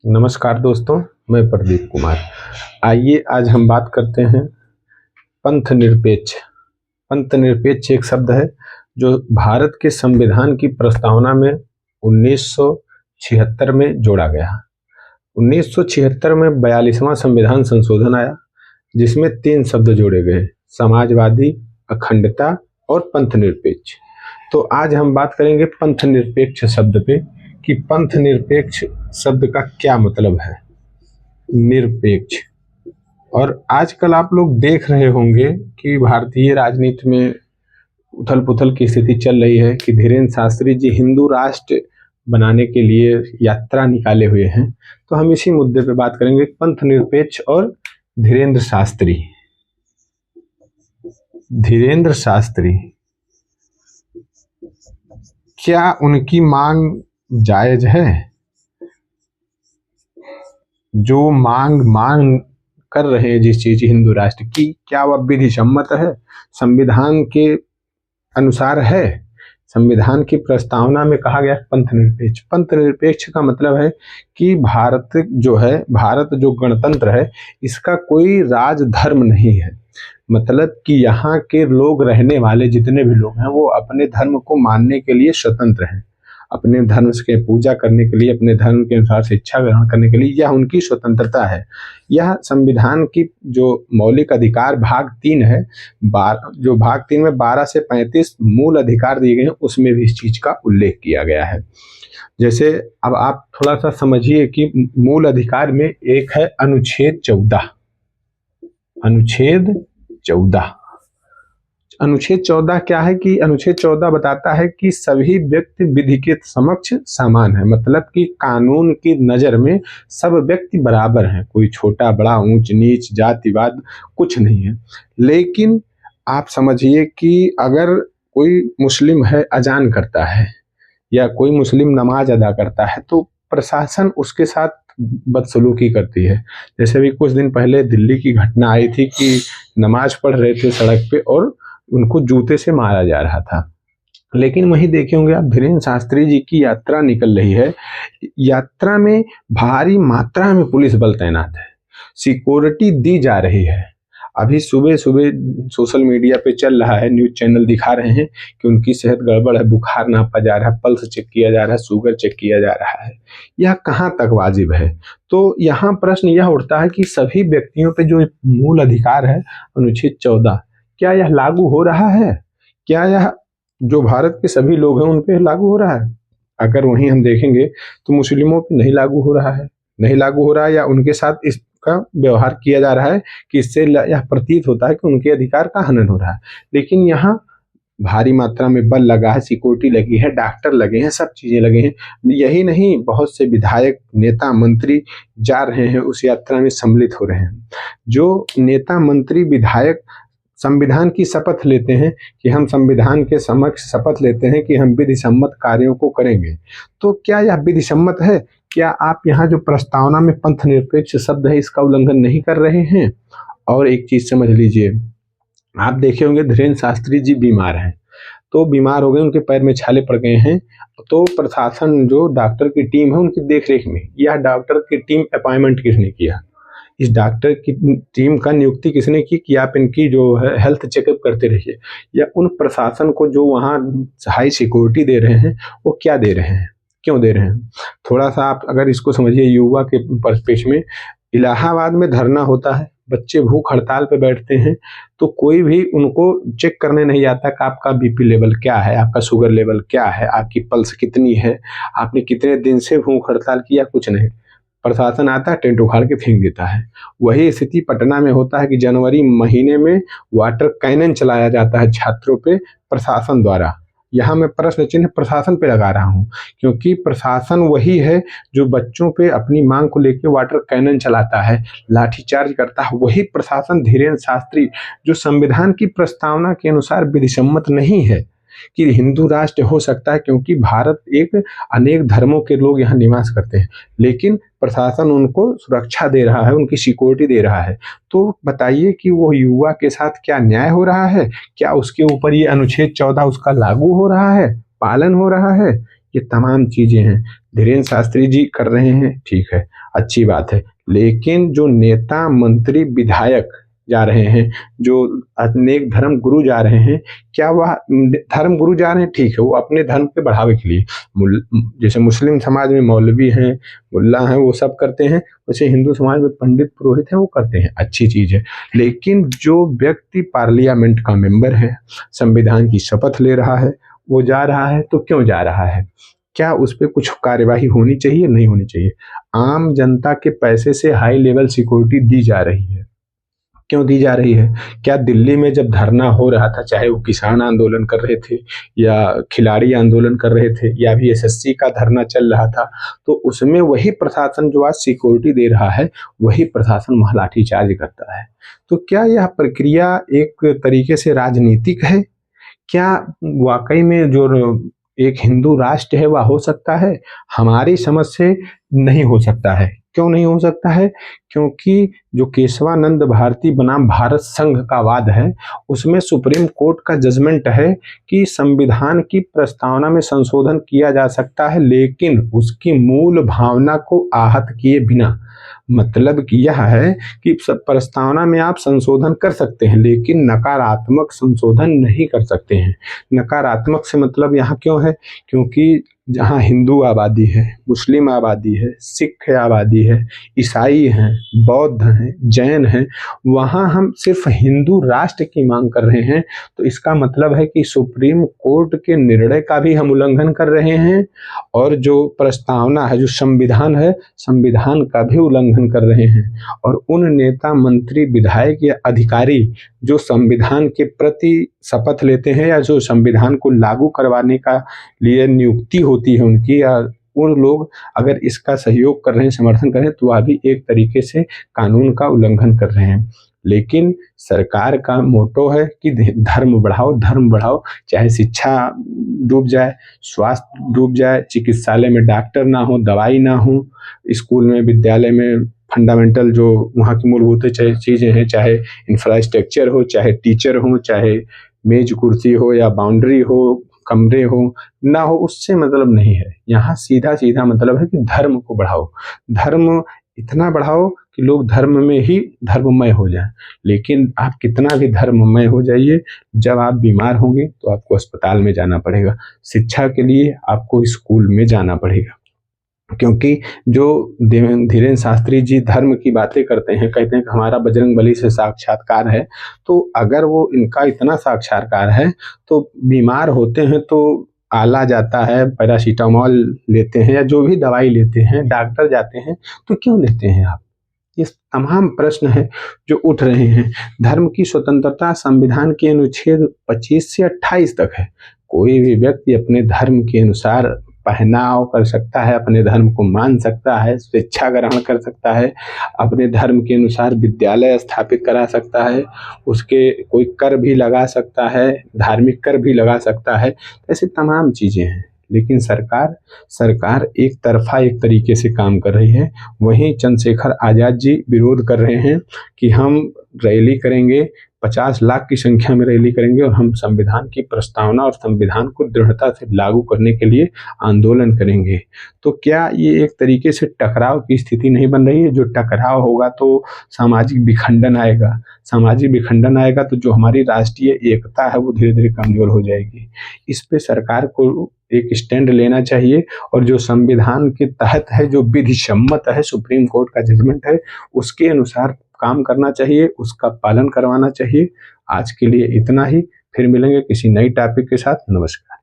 नमस्कार दोस्तों, मैं प्रदीप कुमार। आइए आज हम बात करते हैं पंथ निरपेक्ष। पंथ निरपेक्ष एक शब्द है जो भारत के संविधान की प्रस्तावना में 1976 में जोड़ा गया। 1976 में 42वां संविधान संशोधन आया, जिसमें 3 शब्द जोड़े गए: समाजवादी, अखंडता और पंथ निरपेक्ष। तो आज हम बात करेंगे पंथ निरपेक्ष शब्द पे कि पंथ निरपेक्ष शब्द का क्या मतलब है। निरपेक्ष। और आजकल आप लोग देख रहे होंगे कि भारतीय राजनीति में उथल पुथल की स्थिति चल रही है कि धीरेन्द्र शास्त्री जी हिंदू राष्ट्र बनाने के लिए यात्रा निकाले हुए हैं। तो हम इसी मुद्दे पे बात करेंगे, पंथ निरपेक्ष और धीरेन्द्र शास्त्री। धीरेन्द्र शास्त्री, क्या उनकी मांग जायज है? जो मांग कर रहे हैं जिस चीज हिंदू राष्ट्र की, क्या वह विधि सम्मत है, संविधान के अनुसार है? संविधान की प्रस्तावना में कहा गया पंथ निरपेक्ष। पंथ निरपेक्ष का मतलब है कि भारत जो गणतंत्र है, इसका कोई राज धर्म नहीं है। मतलब कि यहाँ के लोग, रहने वाले जितने भी लोग हैं, वो अपने धर्म को मानने के लिए स्वतंत्र हैं। अपने धर्म के पूजा करने के लिए, अपने धर्म के अनुसार शिक्षा ग्रहण करने के लिए, यह उनकी स्वतंत्रता है। यह संविधान की जो मौलिक अधिकार भाग 3 है, जो भाग 3 में 12 से 35 मूल अधिकार दिए गए हैं, उसमें भी इस चीज का उल्लेख किया गया है। जैसे अब आप थोड़ा सा समझिए कि मूल अधिकार में एक है अनुच्छेद 14। अनुच्छेद 14 अनुच्छेद 14 क्या है कि अनुच्छेद 14 बताता है कि सभी व्यक्ति विधि के समक्ष समान है। मतलब कि कानून की नज़र में सब व्यक्ति बराबर हैं, कोई छोटा बड़ा, ऊंच नीच, जातिवाद कुछ नहीं है। लेकिन आप समझिए कि अगर कोई मुस्लिम है, अजान करता है, या कोई मुस्लिम नमाज अदा करता है, तो प्रशासन उसके साथ बदसलूकी करती है। जैसे भी कुछ दिन पहले दिल्ली की घटना आई थी कि नमाज पढ़ रहे थे सड़क पे और उनको जूते से मारा जा रहा था। लेकिन वहीं देखे होंगे आप, धीरेन्द्र शास्त्री जी की यात्रा निकल रही है, यात्रा में भारी मात्रा में पुलिस बल तैनात है, सिक्योरिटी दी जा रही है। अभी सुबह सुबह सोशल मीडिया पे चल रहा है, न्यूज चैनल दिखा रहे हैं कि उनकी सेहत गड़बड़ है, बुखार नापा जा रहा है, पल्स चेक किया जा रहा है, शुगर चेक किया जा रहा है। यह कहाँ तक वाजिब है? तो यहाँ प्रश्न यह उठता है कि सभी व्यक्तियों पे जो मूल अधिकार है अनुच्छेद 14, क्या यह लागू हो रहा है? क्या यह जो भारत के सभी लोग हैं उन पे लागू हो रहा है? अगर वहीं हम देखेंगे तो मुस्लिमों पे नहीं लागू हो रहा है, नहीं लागू हो रहा है, या उनके साथ इसका व्यवहार किया जा रहा है कि इससे यह प्रतीत होता है कि उनके अधिकार का हनन हो रहा है। लेकिन यहाँ भारी मात्रा में बल लगा है, सिक्योरिटी लगी है, डॉक्टर लगे हैं, सब चीजें लगे हैं। यही नहीं, बहुत से विधायक, नेता, मंत्री जा रहे हैं, उस यात्रा में सम्मिलित हो रहे हैं। जो नेता, मंत्री, विधायक संविधान की शपथ लेते हैं कि हम संविधान के समक्ष शपथ लेते हैं कि हम विधि सम्मत कार्यों को करेंगे, तो क्या यह विधि सम्मत है? क्या आप यहाँ जो प्रस्तावना में पंथ निरपेक्ष शब्द है, इसका उल्लंघन नहीं कर रहे हैं? और एक चीज समझ लीजिए, आप देखे होंगे धीरेन्द्र शास्त्री जी बीमार हैं, तो बीमार हो गए, उनके पैर में छाले पड़ गए हैं, तो प्रशासन, जो डॉक्टर की टीम है, उनकी देखरेख में, यह डॉक्टर की टीम अपॉइंटमेंट किसने किया? इस डॉक्टर की टीम का नियुक्ति किसने की कि आप इनकी जो है हेल्थ चेकअप करते रहिए? या उन प्रशासन को जो वहाँ हाई सिक्योरिटी दे रहे हैं, वो क्या दे रहे हैं, क्यों दे रहे हैं? थोड़ा सा आप अगर इसको समझिए युवा के परिप्रेक्ष्य में, इलाहाबाद में धरना होता है, बच्चे भूख हड़ताल पे बैठते हैं, तो कोई भी उनको चेक करने नहीं आता कि आपका बीपी लेवल क्या है, आपका शुगर लेवल क्या है, आपकी पल्स कितनी है, आपने कितने दिन से भूख हड़ताल किया, कुछ नहीं। प्रशासन आता है, टेंट उखाड़ के फेंक देता है। वही स्थिति पटना में होता है कि जनवरी महीने में वाटर कैनन चलाया जाता है छात्रों पे प्रशासन द्वारा। यहाँ मैं प्रश्न चिन्ह प्रशासन पे लगा रहा हूँ, क्योंकि प्रशासन वही है जो बच्चों पे अपनी मांग को लेकर वाटर कैनन चलाता है, लाठीचार्ज करता है। वही प्रशासन धीरेन्द्र शास्त्री, जो संविधान की प्रस्तावना के अनुसार विधिसम्मत नहीं है कि हिंदू राष्ट्र हो सकता है, क्योंकि भारत एक अनेक धर्मों के लोग यहाँ निवास करते हैं, लेकिन प्रशासन उनको सुरक्षा दे रहा है, उनकी सिक्योरिटी दे रहा है। तो बताइए कि वो युवा के साथ क्या न्याय हो रहा है? क्या उसके ऊपर ये अनुच्छेद 14 उसका लागू हो रहा है, पालन हो रहा है? ये तमाम चीज़ें हैं। धीरेन्द्र शास्त्री जी कर रहे हैं, ठीक है, अच्छी बात है, लेकिन जो नेता मंत्री विधायक जा रहे हैं, जो अनेक धर्म गुरु जा रहे हैं, क्या वह धर्म गुरु जा रहे हैं, ठीक है, वो अपने धर्म के बढ़ावे के लिए, जैसे मुस्लिम समाज में मौलवी हैं, मुल्ला हैं, वो सब करते हैं, वैसे हिंदू समाज में पंडित पुरोहित हैं, वो करते हैं, अच्छी चीज़ है। लेकिन जो व्यक्ति पार्लियामेंट का मेंबर है, संविधान की शपथ ले रहा है, वो जा रहा है, तो क्यों जा रहा है? क्या उस पर कुछ कार्यवाही होनी चाहिए, नहीं होनी चाहिए? आम जनता के पैसे से हाई लेवल सिक्योरिटी दी जा रही है, क्यों दी जा रही है? क्या दिल्ली में जब धरना हो रहा था, चाहे वो किसान आंदोलन कर रहे थे या खिलाड़ी आंदोलन कर रहे थे या भी एसएससी का धरना चल रहा था, तो उसमें वही प्रशासन जो आज सिक्योरिटी दे रहा है, वही प्रशासन वहाँ लाठीचार्ज करता है। तो क्या यह प्रक्रिया एक तरीके से राजनीतिक है? क्या वाकई में जो एक हिंदू राष्ट्र है वह हो सकता है? हमारी समझ से नहीं हो सकता है। क्यों नहीं हो सकता है? क्योंकि जो केशवानंद भारती बनाम भारत संघ का वाद है, उसमें सुप्रीम कोर्ट का जजमेंट है कि संविधान की प्रस्तावना में संशोधन किया जा सकता है, लेकिन उसकी मूल भावना को आहत किए बिना। मतलब कि यह है कि प्रस्तावना में आप संशोधन कर सकते हैं, लेकिन नकारात्मक संशोधन नहीं कर सकते हैं। नकारात्मक से मतलब यहाँ क्यों है? क्योंकि जहाँ हिंदू आबादी है, मुस्लिम आबादी है, सिख आबादी है, ईसाई हैं, बौद्ध हैं, जैन हैं, वहाँ हम सिर्फ हिंदू राष्ट्र की मांग कर रहे हैं, तो इसका मतलब है कि सुप्रीम कोर्ट के निर्णय का भी हम उल्लंघन कर रहे हैं, और जो प्रस्तावना है, जो संविधान है, संविधान का भी उल्लंघन कर रहे हैं। और उन नेता मंत्री विधायक या अधिकारी जो संविधान के प्रति शपथ लेते हैं या जो संविधान को लागू करवाने का लिए नियुक्ति होती है उनकी, या उन लोग अगर इसका सहयोग कर रहे हैं, समर्थन कर रहे हैं, तो वह भी एक तरीके से कानून का उल्लंघन कर रहे हैं। लेकिन सरकार का मोटो है कि धर्म बढ़ाओ, धर्म बढ़ाओ, चाहे शिक्षा डूब जाए, स्वास्थ्य डूब जाए, चिकित्सालय में डॉक्टर ना हो, दवाई ना हो, स्कूल में, विद्यालय में फंडामेंटल जो वहाँ की मूलभूत चीज़ें हैं, चाहे इंफ्रास्ट्रक्चर हो, चाहे टीचर हो, चाहे मेज कुर्सी हो या बाउंड्री हो, कमरे हो ना हो, उससे मतलब नहीं है। यहाँ सीधा सीधा मतलब है कि धर्म को बढ़ाओ, धर्म इतना बढ़ाओ कि लोग धर्म में ही धर्ममय हो जाएं। लेकिन आप कितना भी धर्ममय हो जाइए, जब आप बीमार होंगे तो आपको अस्पताल में जाना पड़ेगा, शिक्षा के लिए आपको स्कूल में जाना पड़ेगा। क्योंकि जो धीरेन्द्र शास्त्री जी धर्म की बातें करते हैं, कहते हैं कि हमारा बजरंगबली से साक्षात्कार है, तो अगर वो इनका इतना साक्षात्कार है, तो बीमार होते हैं तो आला जाता है, पैरासीटामोल लेते हैं या जो भी दवाई लेते हैं, डॉक्टर जाते हैं, तो क्यों लेते हैं आप? ये तमाम प्रश्न है जो उठ रहे हैं। धर्म की स्वतंत्रता संविधान के अनुच्छेद 25 से 28 तक है। कोई भी व्यक्ति अपने धर्म के अनुसार पहनाव कर सकता है, अपने धर्म को मान सकता है, शिक्षा ग्रहण कर सकता है, अपने धर्म के अनुसार विद्यालय स्थापित करा सकता है, उसके कोई कर भी लगा सकता है, धार्मिक कर भी लगा सकता है, ऐसी तमाम चीज़ें हैं। लेकिन सरकार एक तरफा एक तरीके से काम कर रही है। वहीं चंद्रशेखर आज़ाद जी विरोध कर रहे हैं कि हम रैली करेंगे, 50 लाख की संख्या में रैली करेंगे और हम संविधान की प्रस्तावना और संविधान को दृढ़ता से लागू करने के लिए आंदोलन करेंगे। तो क्या ये एक तरीके से टकराव की स्थिति नहीं बन रही है? जो टकराव होगा तो सामाजिक विखंडन आएगा, सामाजिक विखंडन आएगा तो जो हमारी राष्ट्रीय एकता है वो धीरे धीरे कमजोर हो जाएगी। इस पे सरकार को एक स्टैंड लेना चाहिए, और जो संविधान के तहत है, जो विधि सम्मत है, सुप्रीम कोर्ट का जजमेंट है, उसके अनुसार काम करना चाहिए, उसका पालन करवाना चाहिए। आज के लिए इतना ही, फिर मिलेंगे किसी नई टॉपिक के साथ। नमस्कार।